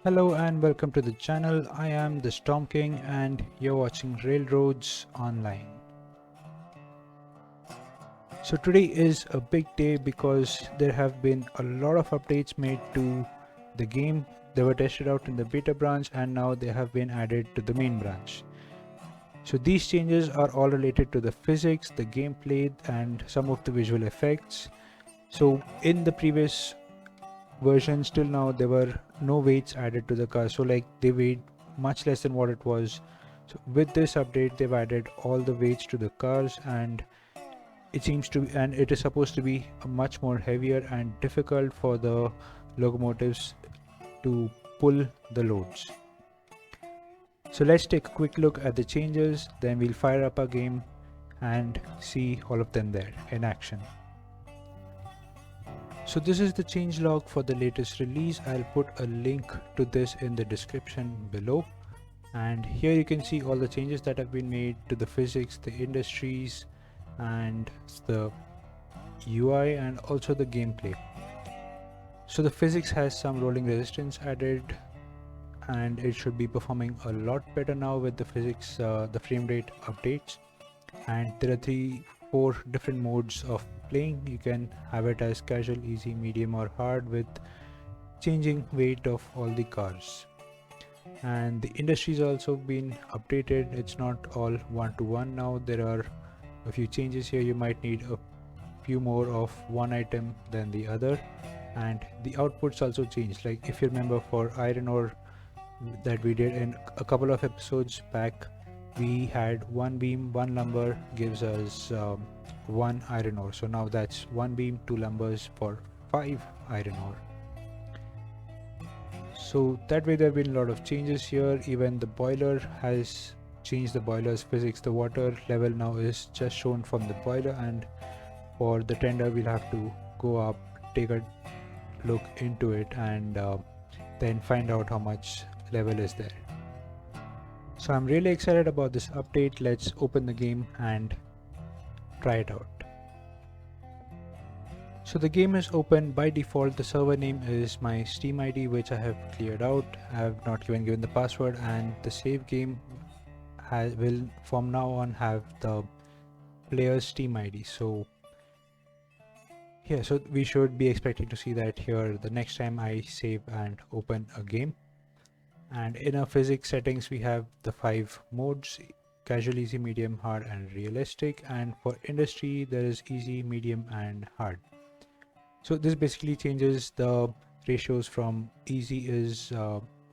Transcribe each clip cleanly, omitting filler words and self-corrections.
Hello and welcome to the channel. I am the Storm King and you're watching Railroads Online. So today is a big day because there have been a lot of updates made to the game. They were tested out in the beta branch and now they have been added to the main branch. So these changes are all related to the physics, the gameplay and some of the visual effects. So in the previous versions till now there were no weights added to the car, so like they weighed much less than what it was. So with this update they've added all the weights to the cars, and it is supposed to be much more heavier and difficult for the locomotives to pull the loads. So let's take a quick look at the changes, then we'll fire up our game and see all of them there in action. So this is the changelog for the latest release. I'll put a link to this in the description below. And here you can see all the changes that have been made to the physics, the industries, and the UI and also the gameplay. So the physics has some rolling resistance added and it should be performing a lot better now with the physics, the frame rate updates. And there are 4 different modes of playing. You can have it as casual, easy, medium or hard with changing weight of all the cars. And the industries also been updated. It's not all one-to-one now. There are a few changes here. You might need a few more of one item than the other, and the outputs also changed. Like if you remember for iron ore that we did in a couple of episodes back, we had one beam, one lumber gives us one iron ore. So now that's one beam, 2 lumbers for 5 iron ore. So that way there have been a lot of changes here. Even the boiler has changed the boiler's physics. The water level now is just shown from the boiler, and for the tender we'll have to go up, take a look into it, and then find out how much level is there. So I'm really excited about this update. Let's open the game and try it out. So the game is open. By default the server name is my Steam ID, which I have cleared out. I have not given the password, and the save game will from now on have the player's Steam ID. So yeah, so we should be expecting to see that here the next time I save and open a game. And in our physics settings we have the 5 modes: casual, easy, medium, hard and realistic. And for industry there is easy, medium and hard. So this basically changes the ratios from easy is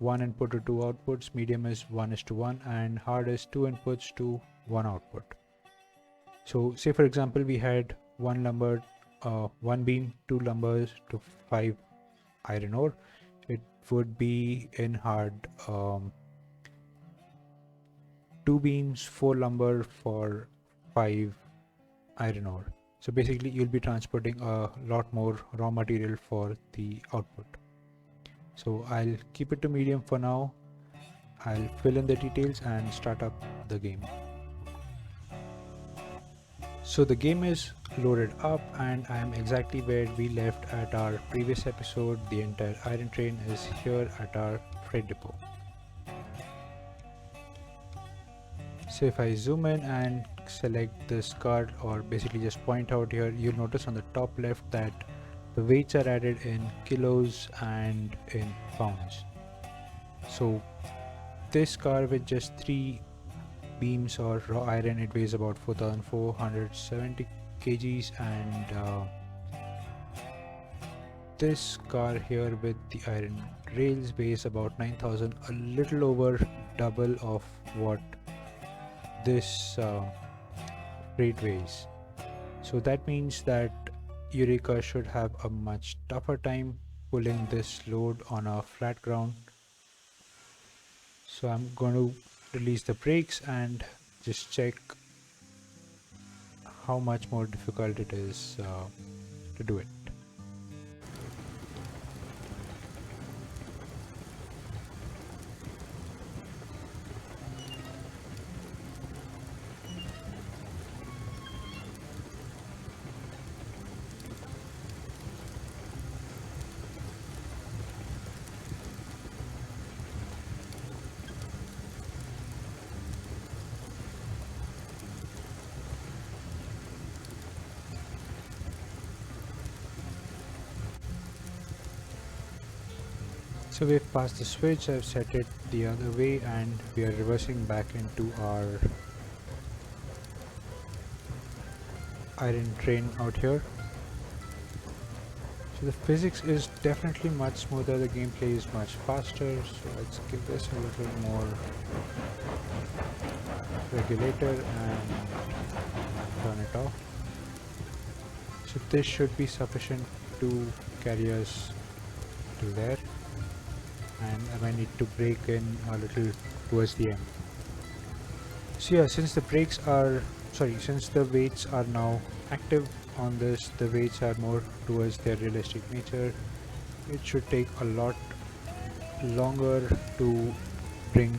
1 input to 2 outputs, medium is 1:1 and hard is 2 inputs to 1 output. So say for example we had 1 lumber, 1 beam, 2 lumbers to 5 iron ore. It would be in hard 2 beams, 4 lumber for 5 iron ore. So basically you'll be transporting a lot more raw material for the output. So I'll keep it to medium for now. I'll fill in the details and start up the game. So the game is loaded up and I am exactly where we left at our previous episode. The entire iron train is here at our freight depot. So if I zoom in and select this card, or basically just point out here, you'll notice on the top left that the weights are added in kilos and in pounds. So this car with just 3 beams or raw iron, it weighs about 4,470 kgs, and this car here with the iron rails weighs about 9,000, a little over double of what this freight weighs. So that means that Eureka should have a much tougher time pulling this load on a flat ground. So I'm going to release the brakes and just check how much more difficult it is to do it. So we've passed the switch, I've set it the other way, and we are reversing back into our iron train out here. So the physics is definitely much smoother, the gameplay is much faster, so let's give this a little more regulator and turn it off. So this should be sufficient to carry us to there, and I might need to brake in a little towards the end. So yeah, since the weights are now active on this, the weights are more towards their realistic nature. It should take a lot longer to bring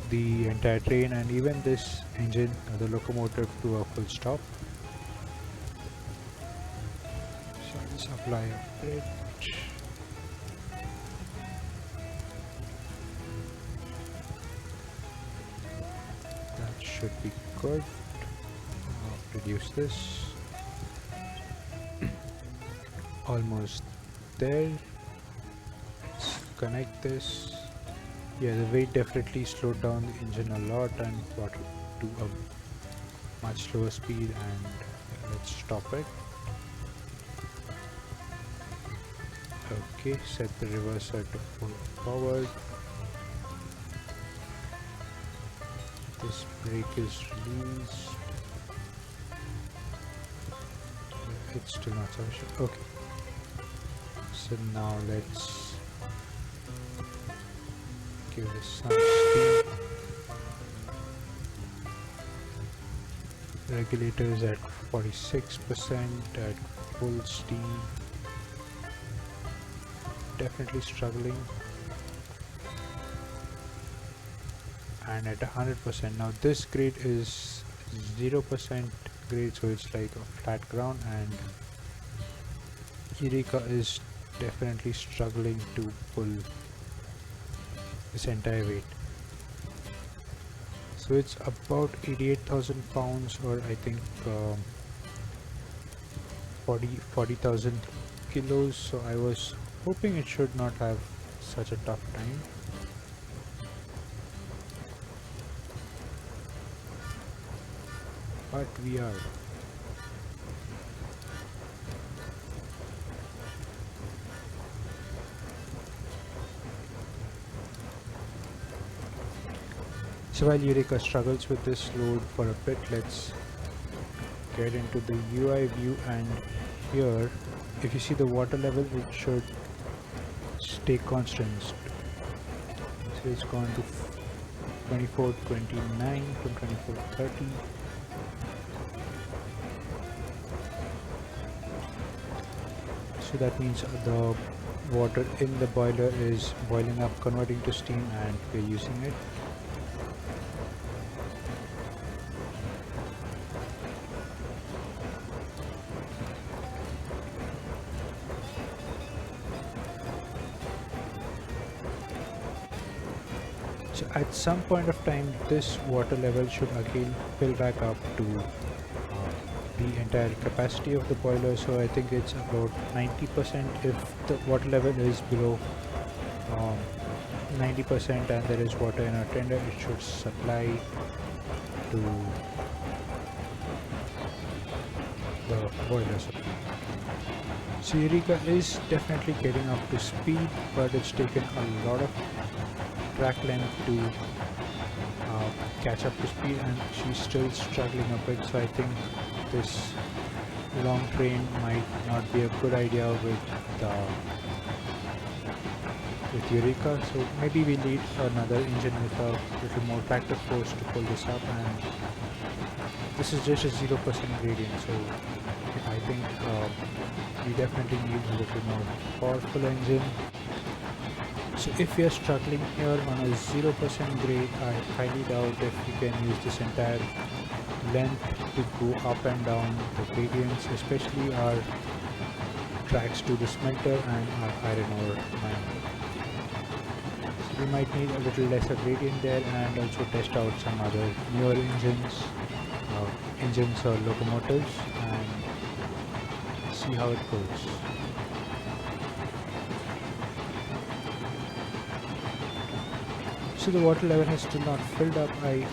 the entire train and even this engine, the locomotive, to a full stop. So let's apply a bridge. That should be good. Reduce this. Almost there. Let's connect this. Yeah, the weight definitely slowed down the engine a lot and brought it to a much slower speed, and let's stop it. Okay, set the reverser to full forward. This brake is released. It's still not sufficient. Okay. So now let's give this some speed. Regulator is at 46% at full steam. Definitely struggling. And at 100%. Now this grade is 0% grade, so it's like a flat ground, and Eureka is definitely struggling to pull this entire weight. So it's about 88,000 pounds, or I think 40,000 kilos. So I was hoping it should not have such a tough time. But we are. So while Eureka struggles with this load for a bit, let's get into the UI view, and here if you see the water level, it should stay constant. So it's gone to 2429 from 2430. So that means the water in the boiler is boiling up, converting to steam, and we're using it. So at some point of time, this water level should again fill back up to the entire capacity of the boiler. So I think it's about 90%. If the water level is below 90% and there is water in our tender, it should supply to the boiler. So Eureka is definitely getting up to speed, but it's taken a lot of track length to catch up to speed, and she's still struggling a bit. So I think this long train might not be a good idea with Eureka. So maybe we need another engine with a little more tractor force to pull this up, and this is just a 0% gradient, so I think we definitely need a little more powerful engine. So if we are struggling here on a 0% grade, I highly doubt if we can use this entire length to go up and down the gradients, especially our tracks to the smelter and our iron ore mine. So we might need a little lesser gradient there, and also test out some other newer engines or locomotives, and see how it goes. So the water level has still not filled up. I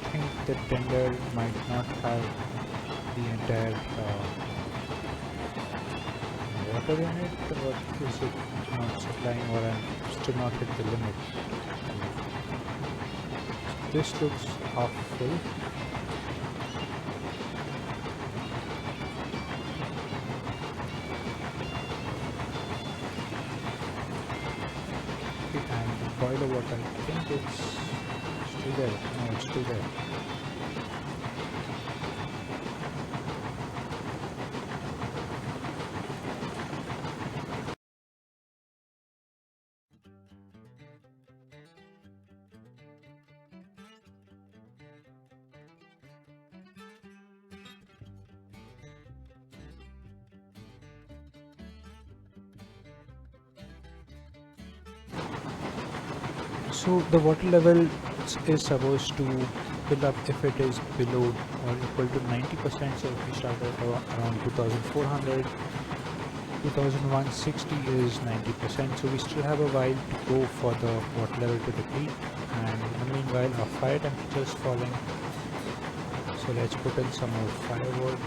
think the tender might not have the entire water in it, or is it not supplying, or I'm still not hit the limit. This looks half full. Okay, and the boiler water, I think it's still there. No, it's still there. So the water level is supposed to fill up if it is below or equal to 90%. So if we start at around 2400, 2160 is 90%. So we still have a while to go for the water level to deplete. And in the meanwhile, our fire temperature is falling. So let's put in some more firewood.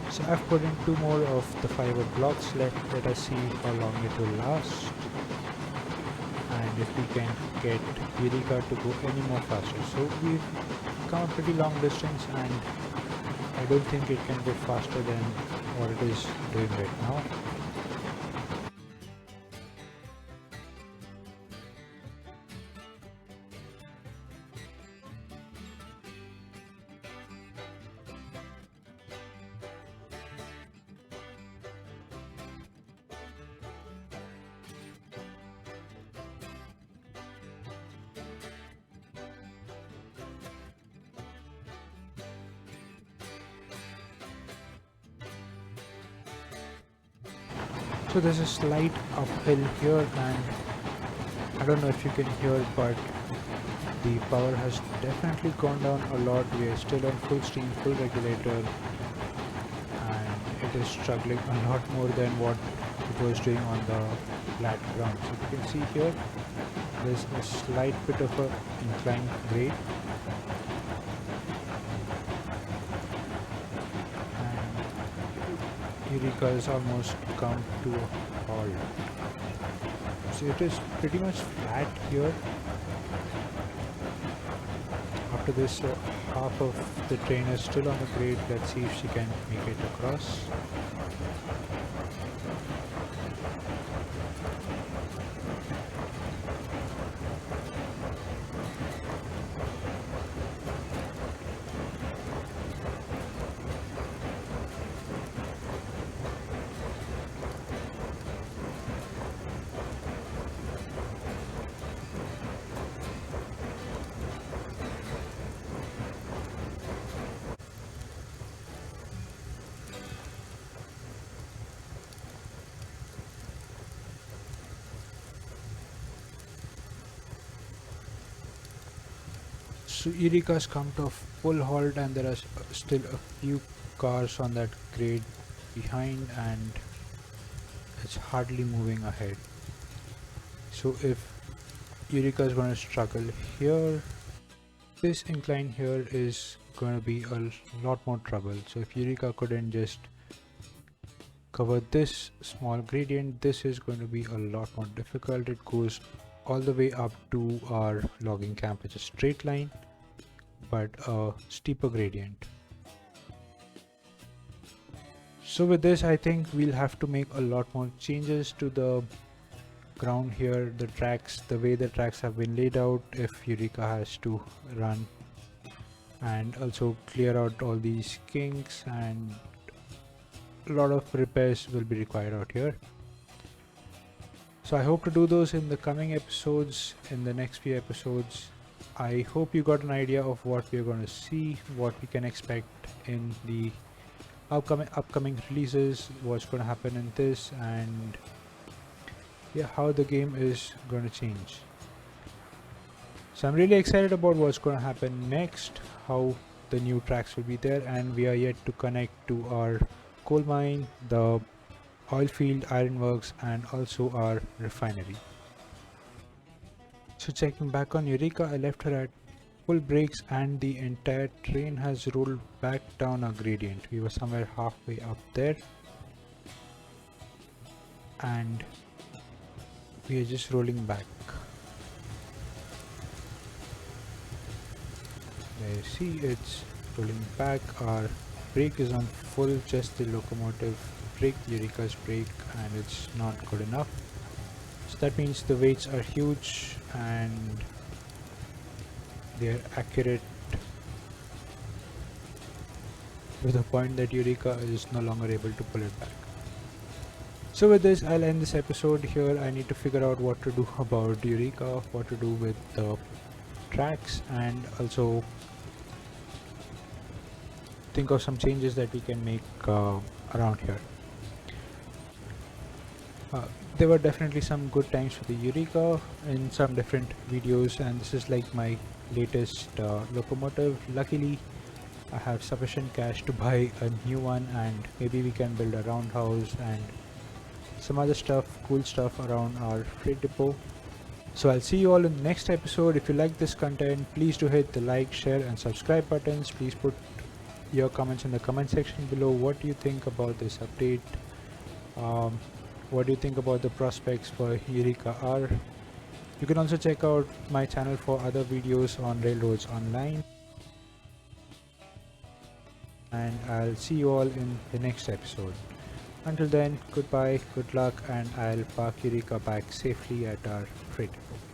So I've put in 2 more of the firewood blocks. Let us see how long it will last, and if we can get Eureka to go any more faster. So we've come a pretty long distance, and I don't think it can go faster than what it is doing right now. So there's a slight uphill here, and I don't know if you can hear it, but the power has definitely gone down a lot. We are still on full steam, full regulator, and it is struggling a lot more than what it was doing on the flat ground. So you can see here there's a slight bit of a inclined grade, Eureka has almost come to a halt. So it is pretty much flat here. After this, half of the train is still on the grade. Let's see if she can make it across. So Eureka's come to a full halt, and there are still a few cars on that grade behind, and it's hardly moving ahead. So if Eureka is going to struggle here, this incline here is going to be a lot more trouble. So if Eureka couldn't just cover this small gradient, this is going to be a lot more difficult. It goes all the way up to our logging camp. It's a straight line, but a steeper gradient. So with this, I think we'll have to make a lot more changes to the ground here, the tracks, the way the tracks have been laid out if Eureka has to run, and also clear out all these kinks, and a lot of repairs will be required out here. So I hope to do those in the coming episodes, in the next few episodes. I hope you got an idea of what we're going to see, what we can expect in the upcoming releases, what's going to happen in this, and yeah, how the game is going to change. So I'm really excited about what's going to happen next, how the new tracks will be there, and we are yet to connect to our coal mine, the oil field, ironworks, and also our refinery. So checking back on Eureka, I left her at full brakes and the entire train has rolled back down a gradient. We were somewhere halfway up there and we are just rolling back. There you see it's rolling back. Our brake is on full, just the locomotive brake, Eureka's brake, and it's not good enough. So that means the weights are huge and they are accurate to the point that Eureka is no longer able to pull it back. So with this, I'll end this episode here. I need to figure out what to do about Eureka, what to do with the tracks, and also think of some changes that we can make around here. There were definitely some good times for the Eureka in some different videos, and this is like my latest locomotive. Luckily, I have sufficient cash to buy a new one, and maybe we can build a roundhouse and some other stuff, cool stuff around our freight depot. So I'll see you all in the next episode. If you like this content, please do hit the like, share and subscribe buttons. Please put your comments in the comment section below. What do you think about this update? What do you think about the prospects for Eureka R? You can also check out my channel for other videos on Railroads Online. And I'll see you all in the next episode. Until then, goodbye, good luck, and I'll park Eureka back safely at our freight depot.